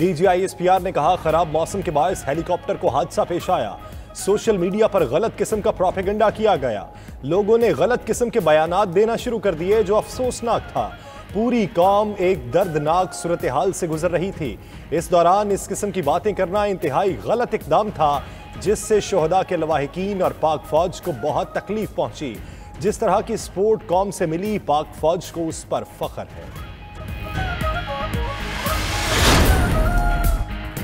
DGISPR ने कहा, खराब मौसम के बायस हेलीकॉप्टर को हादसा पेश आया। सोशल मीडिया पर गलत किस्म का प्रोपेगेंडा किया गया। लोगों ने गलत किस्म के बयानात देना शुरू कर दिए, जो अफसोसनाक था। पूरी कौम एक दर्दनाक सूरत हाल से गुजर रही थी। इस दौरान इस किस्म की बातें करना इंतहाई गलत इकदाम था, जिससे शोहदा के लवाहिकीन और पाक फौज को बहुत तकलीफ पहुंची। जिस तरह की सपोर्ट कौम से मिली, पाक फौज को उस पर फख्र है।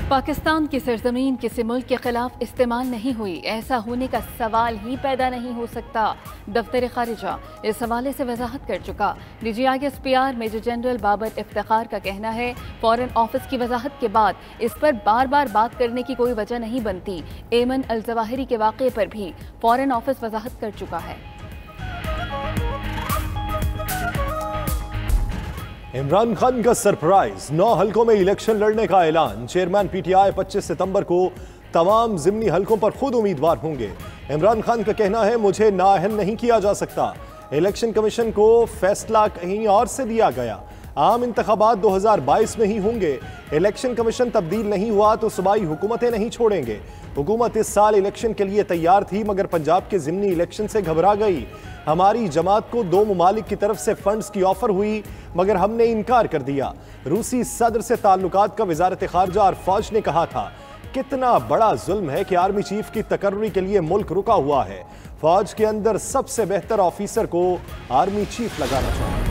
पाकिस्तान की सरजमीन किसी मुल्क के खिलाफ इस्तेमाल नहीं हुई, ऐसा होने का सवाल ही पैदा नहीं हो सकता। दफ्तर खारिजा इस हवाले से वजाहत कर चुका। DGISPR major general Babar Iftikhar का कहना है, फॉरेन ऑफिस की वजाहत के बाद इस पर बार बार बात करने की कोई वजह नहीं बनती। एमन अल जवाहिरी के वाक़े पर भी फॉरेन ऑफिस वजाहत कर चुका है। इमरान खान का सरप्राइज, 9 हलकों में इलेक्शन लड़ने का ऐलान। चेयरमैन PTI 25 सितंबर को तमाम जिमनी हलकों पर खुद उम्मीदवार होंगे। इमरान खान का कहना है, मुझे नाअहल नहीं किया जा सकता। इलेक्शन कमीशन को फैसला कहीं और से दिया गया। आम इंतखाबात 2022 में ही होंगे। इलेक्शन कमीशन तब्दील नहीं हुआ तो सूबाई हुकूमतें नहीं छोड़ेंगे। हुकूमत इस साल इलेक्शन के लिए तैयार थी, मगर पंजाब के जिमनी इलेक्शन से घबरा गई। हमारी जमात को 2 ममालिक की तरफ से फंड्स की ऑफर हुई, मगर हमने इनकार कर दिया। रूसी सदर से ताल्लुकात का वजारत खारजा और फौज ने कहा था, कितना बड़ा जुल्म है कि आर्मी चीफ की तकर्री के लिए मुल्क रुका हुआ है। फौज के अंदर सबसे बेहतर ऑफिसर को आर्मी चीफ लगाना चाहिए।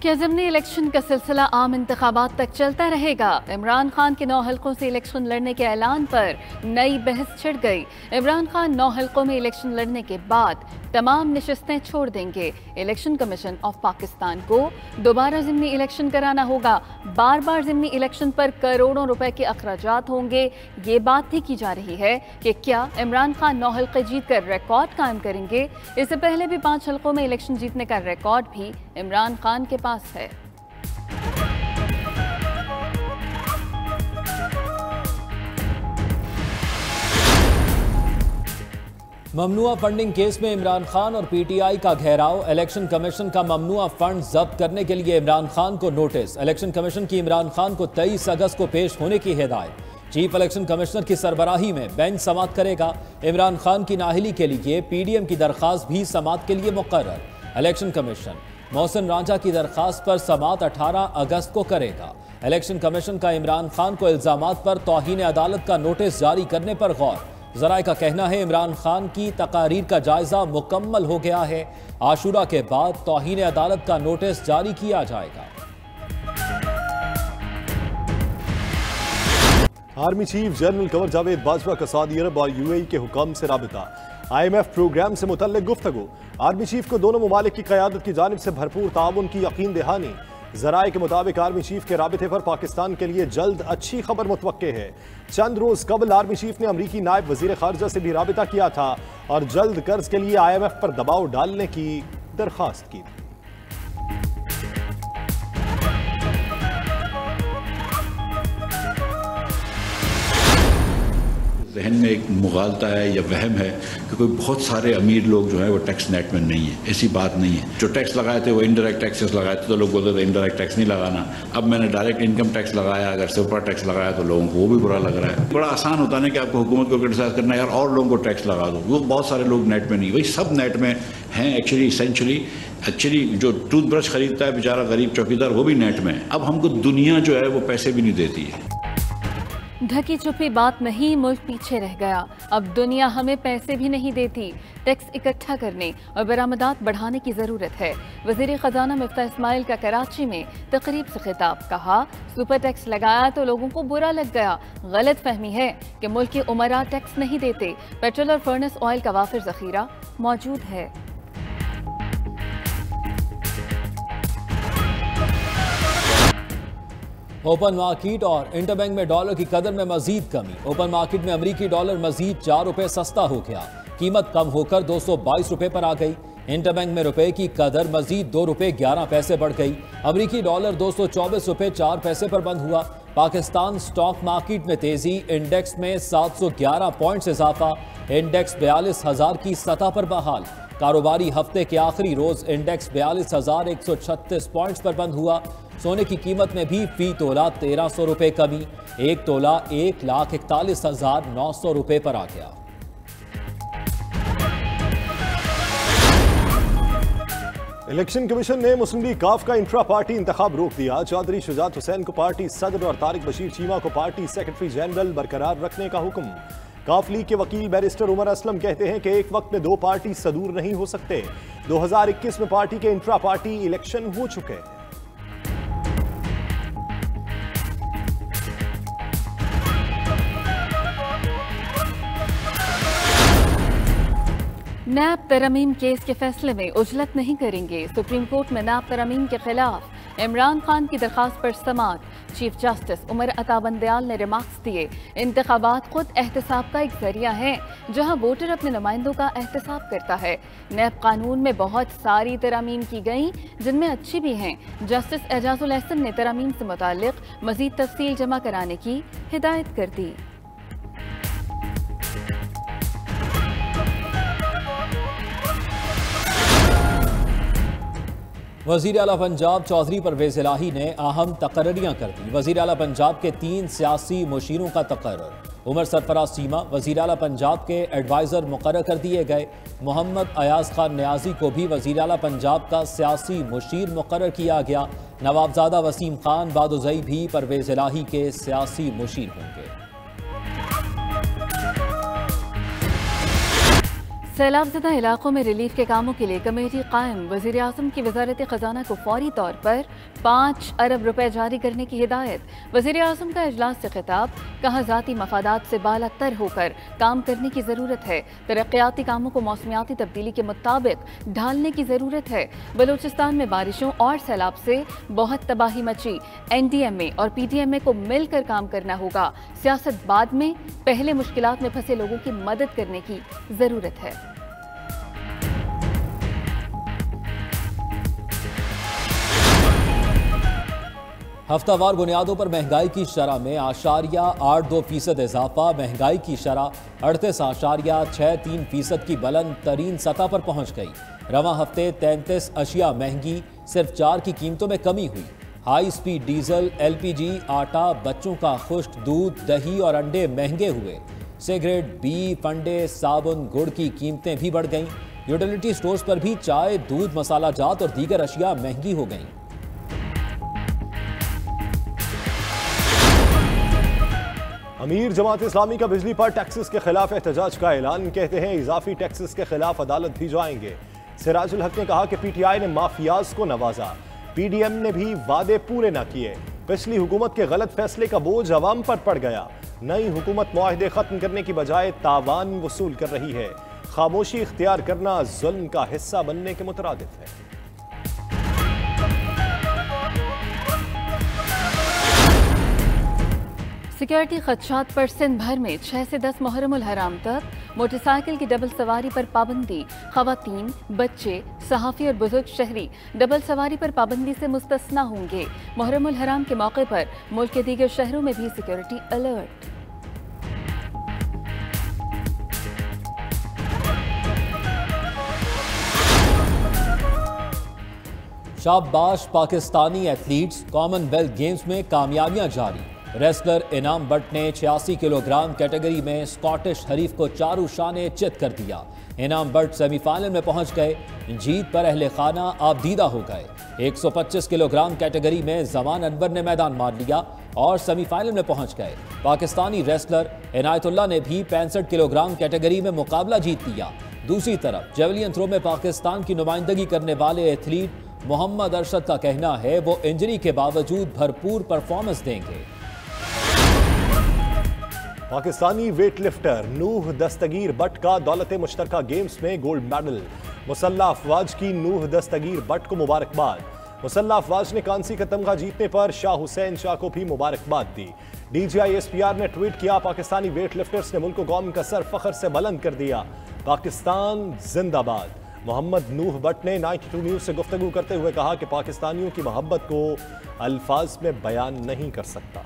क्या ज़िमनी इलेक्शन का सिलसिला आम इंतखाबात तक चलता रहेगा? इमरान खान के 9 हलकों से इलेक्शन लड़ने के ऐलान पर नई बहस छिड़ गई। इमरान खान 9 हलकों में इलेक्शन लड़ने के बाद तमाम नशिस्तें छोड़ देंगे। इलेक्शन कमीशन ऑफ पाकिस्तान को दोबारा ज़िमनी इलेक्शन कराना होगा। बार बार ज़िमनी इलेक्शन पर करोड़ों रुपए के अखराजात होंगे। ये बात भी की जा रही है कि क्या इमरान खान 9 हलके जीत कर रिकॉर्ड कायम करेंगे। इससे पहले भी 5 हलकों में इलेक्शन जीतने का रिकॉर्ड भी इमरान खान के पास है। ममनुआ फंडिंग केस में इमरान खान और PTI का घेराव। इलेक्शन कमीशन का ममनुआ फंड जब्त करने के लिए इमरान खान को नोटिस। इलेक्शन कमीशन की इमरान खान को 23 अगस्त को पेश होने की हिदायत। चीफ इलेक्शन कमिश्नर की सरबराही में बेंच समाअत करेगा। इमरान खान की नाअहली के लिए PDM की दरख्वास्त भी समाअत के लिए मुकर्रर। इलेक्शन कमीशन मोहसिन रांझा की दरख्वास्त पर समाअत 18 अगस्त को करेगा। इलेक्शन कमीशन का इमरान खान को इल्जामात पर तौहीन अदालत का नोटिस जारी करने पर गौर। ज़राए का कहना है, इमरान खान की तकारीर का जायजा मुकम्मल हो गया है। आशूरा के बाद तौहीन अदालत का नोटिस जारी किया जाएगा। Army chief general Kanwar Javed Bajwa का सऊदी अरब और UAE के हुकाम से राबिता। IMF प्रोग्राम से मुतल्लिक गुफ्तगू। आर्मी चीफ को दोनों ममालिक की क़यादत की जानिब से भरपूर ताउन की यकीन दहानी। ज़राए के मुताबिक आर्मी चीफ के राबिते पर पाकिस्तान के लिए जल्द अच्छी खबर मुतवक्के है। चंद रोज कबल आर्मी चीफ ने अमरीकी नायब वजीर खारजा से भी राबिता किया था और जल्द कर्ज के लिए IMF पर दबाव डालने की दरख्वास्त की। जहन में एक मुगालता है या वहम है कि कोई बहुत सारे अमीर लोग जो है वो टैक्स नेट में नहीं है। ऐसी बात नहीं है। जो टैक्स लगाए थे वो इनडायरेक्ट टैक्सेस लगाए थे, तो लोग बोलते थे इनडायरेक्ट टैक्स नहीं लगाना। अब मैंने डायरेक्ट इनकम टैक्स लगाया, अगर सुपर टैक्स लगाया तो लोगों को वो भी बुरा लग रहा है। बड़ा आसान होता है कि आपको हुकूमत को क्रिटिसाइज करना, यार और लोगों को टैक्स लगा दो। वो बहुत सारे लोग नेट में नहीं, वही सब नेट में हैं। एक्चुअली जो टूथब्रश खरीदता है बेचारा गरीब चौकीदार, वो भी नेट में है। अब हमको दुनिया जो है वो पैसे भी नहीं देती है। ढकी छुपी बात नहीं, मुल्क पीछे रह गया। अब दुनिया हमें पैसे भी नहीं देती। टैक्स इकट्ठा करने और बरामदात बढ़ाने की ज़रूरत है। वज़ीर ख़जाना मिफ्ता इस्माइल का कराची में तकरीब से खिताब। कहा, सुपर टैक्स लगाया तो लोगों को बुरा लग गया। गलत फहमी है कि मुल्क के उमरा टैक्स नहीं देते। पेट्रोल और फर्नेस ऑयल का वाफिर ज़ख़ीरा मौजूद है। ओपन मार्केट और इंटरबैंक में डॉलर की कदर में मजीद कमी। ओपन मार्केट में अमरीकी डॉलर मजीद 4 रुपए सस्ता हो गया। कीमत कम होकर 222 रुपए पर आ गई। इंटरबैंक में रुपए की कदर मजीद 2 रुपए 11 पैसे बढ़ गई। अमरीकी डॉलर 224 रुपए 4 पैसे पर बंद हुआ। पाकिस्तान स्टॉक मार्केट में तेजी। इंडेक्स में 711 पॉइंट्स इजाफा। इंडेक्स 42,000 की सतह पर बहाल। कारोबारी हफ्ते के आखिरी रोज इंडेक्स 42,136 पॉइंट्स पर बंद हुआ। सोने की कीमत में भी फी तोला 1300 रुपए कमी, 1 तोला 1,41,900 रुपए पर आ गया। इलेक्शन कमीशन ने मुस्लिम लीग काफ का इंट्रा पार्टी इंतखाब रोक दिया। चौधरी शुजात हुसैन को पार्टी सदर और तारिक बशीर चीमा को पार्टी सेक्रेटरी जनरल बरकरार रखने का हुक्म। काफ लीग के वकील बैरिस्टर उमर असलम कहते हैं कि एक वक्त में 2 पार्टी सदूर नहीं हो सकते। 2021 में पार्टी के इंट्रा पार्टी इलेक्शन हो चुके। नैब तरमीम केस के फैसले में उजलत नहीं करेंगे। सुप्रीम कोर्ट में नैब तरमीम के खिलाफ इमरान खान की दरखास्त पर समाअत। चीफ जस्टिस उमर अता बंदयाल ने रिमार्क्स दिए, इंतखाबात खुद एहतसाब का एक जरिया है जहां वोटर अपने नुमाइंदों का एहतसाब करता है। नैब कानून में बहुत सारी तरमीम की गई जिनमें अच्छी भी हैं। जस्टिस एजाजुल एहसन ने तरमीम से मुताल्लिक मजीद तफसील जमा कराने की हिदायत कर दी। वज़ीर आला पंजाब चौधरी परवेज इलाही ने अहम तकर्रियां कर दी। वज़ीर आला पंजाब के 3 सियासी मुशीरों का तकर्रर। उमर सरफराज चीमा वज़ीर आला पंजाब के एडवाइज़र मुकर्रर कर दिए गए। मोहम्मद अयाज खान न्याजी को भी वज़ीर आला पंजाब का सियासी मुशीर मुकर्रर किया गया। नवाबजादा वसीम खान बादुज़ई भी परवेज इलाही के सियासी मुशीर होंगे। सैलाबज़दा इलाकों में रिलीफ के कामों के लिए कमेटी कायम। वज़ीर आज़म की वज़ारत ख़जाना को फौरी तौर पर 5 अरब रुपए जारी करने की हिदायत। वज़ीर आज़म का इजलास से खिताब, कहा ज़ाती मफादात से बालातर होकर काम करने की ज़रूरत है। तरक्याती कामों को मौसमियाती तब्दीली के मुताबिक ढालने की ज़रूरत है। बलूचिस्तान में बारिशों और सैलाब से बहुत तबाही मची। NDMA और PDMA को मिलकर काम करना होगा। सियासत बाद में, पहले मुश्किलात में फंसे लोगों की मदद करने की ज़रूरत है। हफ्तावार बुनियादों पर महंगाई की शरह में 8.82% इजाफा। महंगाई की शरह 38.63% की बुलंद तरीन सतह पर पहुंच गई। रवां हफ्ते 33 अशिया महंगी, सिर्फ 4 की कीमतों में कमी हुई। हाई स्पीड डीजल, LPG, आटा, बच्चों का खुश्क दूध, दही और अंडे महंगे हुए। सिगरेट, बीफ, अंडे, साबुन, गुड़ की कीमतें भी बढ़ गईं। यूटिलिटी स्टोर्स पर भी चाय, दूध, मसाला जात और दीगर अशिया महंगी हो गईं। अमीर जमात इस्लामी का बिजली पर टैक्सेस के खिलाफ एहतजाज का ऐलान। कहते हैं इजाफी टैक्सेस के खिलाफ अदालत भी जाएंगे। सिराजुल हक ने कहा कि PTI ने माफियाज को नवाजा, PDM ने भी वादे पूरे न किए। पिछली हुकूमत के गलत फैसले का बोझ अवाम पर पड़ गया। नई हुकूमत मुआहदे खत्म करने की बजाय तावान वसूल कर रही है। खामोशी इख्तियार करना जुल्म का हिस्सा बनने के मुतरादिफ है। सिक्योरिटी खदशात पर सिंध भर में 6 से 10 मुहर्रमुल हराम तक मोटरसाइकिल की डबल सवारी पर पाबंदी। खवातीन, बच्चे, सहाफ़ी और बुजुर्ग शहरी डबल सवारी पर पाबंदी से मुस्तस्ना होंगे। मुहर्रमुल हराम के मौके पर मुल्क के दीगर शहरों में भी सिक्योरिटी अलर्ट। शाबाश पाकिस्तानी एथलीट्स, कॉमनवेल्थ गेम्स में कामयाबियां जारी। रेसलर इनाम बट ने 86 किलोग्राम कैटेगरी में स्कॉटिश हरीफ को चारू शाने चित कर दिया। इनाम बट सेमीफाइनल में पहुंच गए। जीत पर अहले खाना आबदीदा हो गए। 125 किलोग्राम कैटेगरी में जमान अनवर ने मैदान मार लिया और सेमीफाइनल में पहुंच गए। पाकिस्तानी रेसलर इनायतुल्लाह ने भी 65 किलोग्राम कैटेगरी में मुकाबला जीत लिया। दूसरी तरफ जेवलिन थ्रो में पाकिस्तान की नुमाइंदगी करने वाले एथलीट मोहम्मद अरशद का कहना है वो इंजरी के बावजूद भरपूर परफॉर्मेंस देंगे। पाकिस्तानी वेटलिफ्टर नूह दस्तगीर बट का दौलत मुश्तरका गेम्स में गोल्ड मेडल। मुसल्लह अफवाज की नूह दस्तगीर बट को मुबारकबाद। मुसल्लह अफवाज ने कांसी का तमगा जीतने पर शाह हुसैन शाह को भी मुबारकबाद दी। DGI SPR ने ट्वीट किया, पाकिस्तानी वेटलिफ्टर्स ने मुल्क कौम का सर फखर से बुलंद कर दिया। पाकिस्तान जिंदाबाद। मोहम्मद नूह बट ने 92 न्यूज से गुफ्तगू करते हुए कहा कि पाकिस्तानियों की मोहब्बत को अल्फाज में बयान नहीं कर सकता।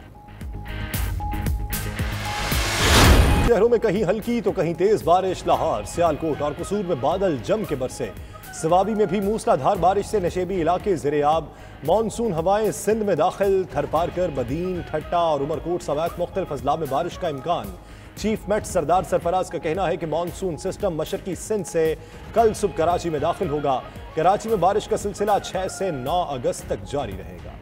शहरों में कहीं हल्की तो कहीं तेज बारिश। लाहौर, सियालकोट और कसूर में बादल जम के बरसे। सवाबी में भी मूसलाधार बारिश से नशेबी इलाके ज़ेरे-आब। मॉनसून हवाएं सिंध में दाखिल, थरपारकर, बदीन, ठट्टा और उमरकोट समेत मुख्तलिफ अजला में बारिश का इम्कान। चीफ मेट सरदार सरफराज का कहना है कि मॉनसून सिस्टम मशरकी सिंध से कल सुबह कराची में दाखिल होगा। कराची में बारिश का सिलसिला 6 से 9 अगस्त तक जारी रहेगा।